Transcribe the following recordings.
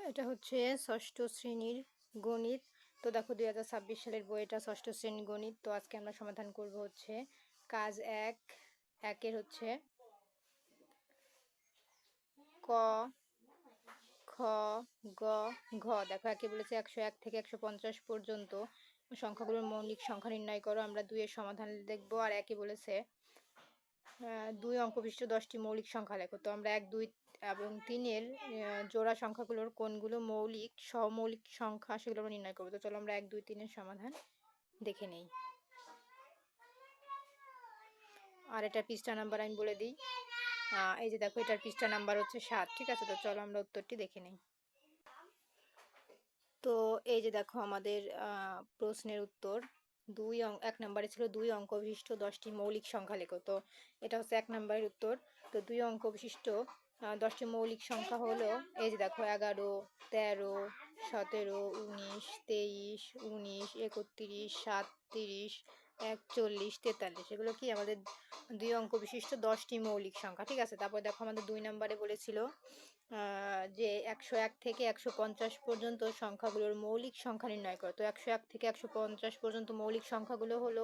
এটা হচ্ছে ষষ্ঠ শ্রেণীর গণিত। তো দেখো 2026 সালের বই, এটা ষষ্ঠ শ্রেণীর গণিত। তো আজকে আমরা সমাধান করব হচ্ছে কাজ একের হচ্ছে ক, খ, গ, ঘ। দেখো একে বলেছে 101 থেকে 150 পর্যন্ত সংখ্যাগুলোর মৌলিক সংখ্যা নির্ণয় করো। আমরা 2 এর সমাধান দেখব। আর একে বলেছে 2 অঙ্ক বিশিষ্ট 10টি মৌলিক সংখ্যা লেখো। তো আমরা 1, 2 এবং 3 এর জোড়া সংখ্যাগুলোর কোনগুলো মৌলিক সহমৌলিক সংখ্যা সেগুলো আমরা নির্ণয় করবো। তো চলো আমরা 1, 2, 3 এর সমাধান দেখে নেই। আর এটার পৃষ্ঠা নাম্বার আমি বলে দিই। এই যে দেখো এটার পৃষ্ঠা নাম্বার হচ্ছে 7। ঠিক আছে, তো চলো আমরা উত্তরটি দেখে নেই। তো এই যে দেখো আমাদের প্রশ্নের উত্তর 1 নম্বরে ছিল 2 অঙ্ক বিশিষ্ট 10টি মৌলিক সংখ্যা লেখো। তো এটা হচ্ছে 1 নম্বরের উত্তর। তো 2 অঙ্ক বিশিষ্ট 10টি মৌলিক সংখ্যা হলো, এই যে দেখো 11, 13, 17, 19, 23, 19, 31, 37, 41, 43। এগুলো কি আমাদের 2 অঙ্ক বিশিষ্ট 10টি মৌলিক সংখ্যা। ঠিক আছে, তারপর দেখো আমাদের 2 নম্বরে বলেছিল যে 101 থেকে 150 পর্যন্ত সংখ্যাগুলোর মৌলিক সংখ্যা নির্ণয় করো। তো 101 থেকে 150 পর্যন্ত মৌলিক সংখ্যাগুলো হলো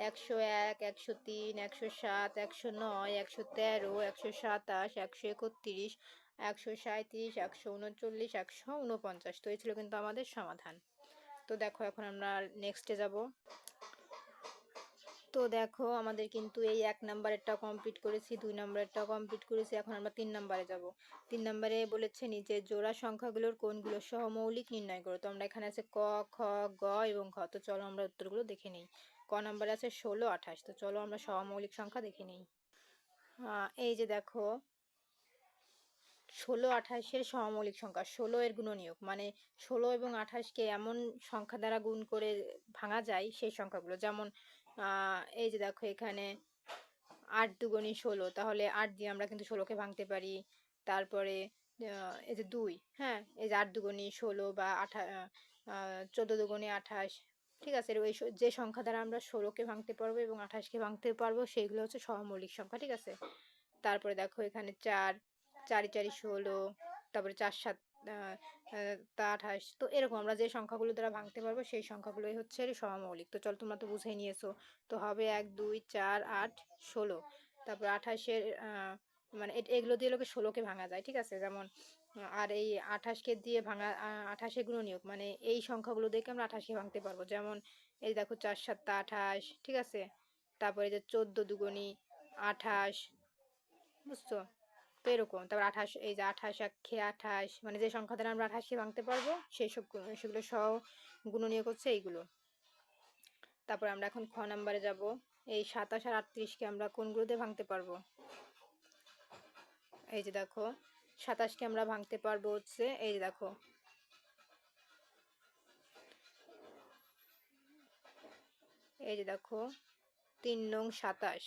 101, 103, 107, 109, 113, 127, 131, 137, 139, 149। তো এই ছিল কিন্তু আমাদের সমাধান। তো দেখো এখন আমরা নেক্সটে যাব। তো দেখো আমাদের কিন্তু এই 1 নাম্বারেরটা কমপ্লিট করেছি, 2 নাম্বারেরটা কমপ্লিট করেছি। এখন আমরা 3 নাম্বারে যাব। 3 নাম্বারে বলেছে নিচের জোড়া সংখ্যাগুলোর কোনগুলো সহমৌলিক নির্ণয় করো। তো আমরা এখানে আছে ক, খ, গ এবং ঘ। তো চলো আমরা উত্তরগুলো দেখে নিই। ক নাম্বারে আছে 16, 28। তো চলো আমরা সহমৌলিক সংখ্যা দেখে নিই। এই যে দেখো 16, 28-এর সহমৌলিক সংখ্যা 16 এর গুণনীয়ক, মানে 16 এবং 28-কে এমন সংখ্যা দ্বারা গুণ করে ভাঙা যায় সেই সংখ্যাগুলো। যেমন এই যে দেখো এখানে 8 দুগুণী 16, তাহলে 8 দিয়ে আমরা কিন্তু 16-কে ভাঙতে পারি। তারপরে এই যে 2, হ্যাঁ, এই যে 8 দুগুণী 16 বা 14 দুগুণী 28। ঠিক আছে, ওই যে সংখ্যা দ্বারা আমরা 16-কে ভাঙতে পারবো এবং 28-কে ভাঙতে পারবো সেইগুলো হচ্ছে সহমৌলিক সংখ্যা। ঠিক আছে, তারপরে দেখো এখানে 4, 4 4 16, তারপরে 4 7 তা 28। তো এরকম আমরা যে সংখ্যাগুলো দ্বারা ভাঙতে পারবো সেই সংখ্যাগুলোই হচ্ছে সহমৌলিক। তো চল তোমরা তো বুঝেই নিয়েছো। তো হবে 1, 2, 4, 8, 16। তারপর 28-এর মানে এগুলো দিয়ে লোকে 16-কে ভাঙা যায়। ঠিক আছে, যেমন আর এই 28-কে দিয়ে ভাঙা 28-এর গুণনীয়ক, মানে এই সংখ্যাগুলো দেখে আমরা 28-কে ভাঙতে পারবো। যেমন এই দেখো 4 7 28। ঠিক আছে, তারপরে যে 14 দুগুণী 28, বুঝছো? তো এরকম তারপর 28, এই যে 28 একে 28, মানে যে সংখ্যা দ্বারা আমরা 28-কে ভাঙতে পারবো সেই সব সেগুলো সহ গুণনীয়ক হচ্ছে এইগুলো। তারপর আমরা এখন খ নাম্বারে যাব। এই 27 আর 38-কে আমরা কোনগুলো দিয়ে ভাঙতে পারবো? এই যে দেখো 27-কে আমরা ভাঙতে পারবো হচ্ছে, এই যে দেখো এই যে দেখো 3 নং 27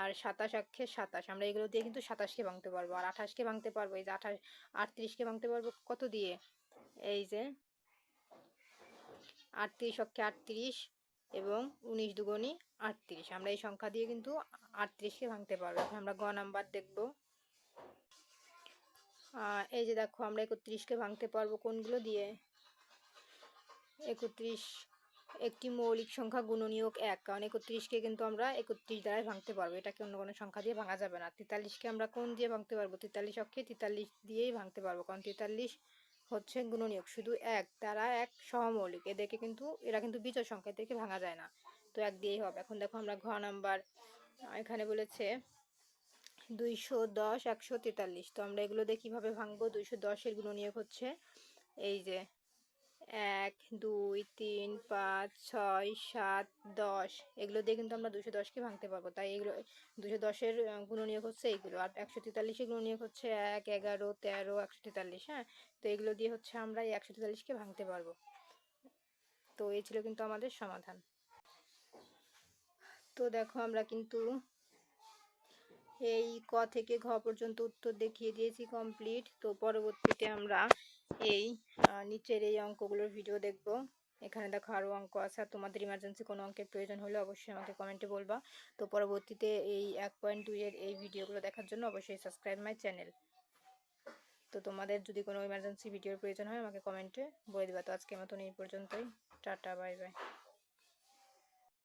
আর 27 একে 27, আমরা এগুলো দিয়ে কিন্তু 27-কে ভাঙতে পারবো। আর 28-কে ভাঙতে পারবো, এই যে 28, 38-কে ভাঙতে পারবো কত দিয়ে? এই যে 38 অক্ষে 38 এবং 19 দুগুণী 38। আমরা এই সংখ্যা দিয়ে কিন্তু 38-কে ভাঙতে পারবো। এখন আমরা গ নাম্বার দেখব। এই যে দেখো আমরা 31-কে ভাঙতে পারবো কোনগুলো দিয়ে? 31 একটি মৌলিক সংখ্যা গুণনীয়ক 1, কারণ 31-কে কিন্তু আমরা 31 দ্বারাই ভাঙতে পারবো, এটাকে অন্য কোনো সংখ্যা দিয়ে ভাঙা যাবে না। 43-কে আমরা কোন দিয়ে ভাঙতে পারবো? 43 অক্ষে 43 দিয়েই ভাঙতে পারবো, কারণ 43 হচ্ছে গুণনীয়ক শুধু 1 দ্বারা 1 সহমৌলিক। এদেরকে কিন্তু এরা কিন্তু বিজোড় সংখ্যা, এদেরকে ভাঙা যায় না। তো 1 দিয়েই হবে। এখন দেখো আমরা ঘ নাম্বার, এখানে বলেছে 210, 143। তো আমরা এগুলো দিয়ে কিভাবে ভাঙবো? 210-এর গুণনীয়ক হচ্ছে এই যে 1, 2, 3, 5, 6, 7, 10। এগুলো দিয়ে কিন্তু আমরা 210-কে ভাঙতে পারবো। তাই এগুলো 210-এর গুণনীয়ক হচ্ছে এইগুলো। আর 143-এর গুণনীয়ক হচ্ছে 1, 11, 13, 143। হ্যাঁ, তো এগুলো দিয়ে হচ্ছে আমরা এই 143-কে ভাঙতে পারবো। তো এই ছিল কিন্তু আমাদের সমাধান। তো দেখো আমরা কিন্তু এই ক থেকে ঘ পর্যন্ত উত্তর দেখিয়ে দিয়েছি কমপ্লিট। তো পরবর্তীতে আমরা এই নিচের এই অঙ্কগুলোর ভিডিও দেখব। এখানে দেখো আরও অঙ্ক আছে। আর তোমাদের ইমার্জেন্সি কোনো অঙ্কের প্রয়োজন হলে অবশ্যই আমাকে কমেন্টে বলবা। তো পরবর্তীতে এই 1.2 এর এই ভিডিওগুলো দেখার জন্য অবশ্যই সাবস্ক্রাইব মাই চ্যানেল। তো তোমাদের যদি কোনো ইমার্জেন্সি ভিডিওর প্রয়োজন হয় আমাকে কমেন্টে বলে দিবা। তো আজকের মতন এই পর্যন্তই। Tata, bye bye.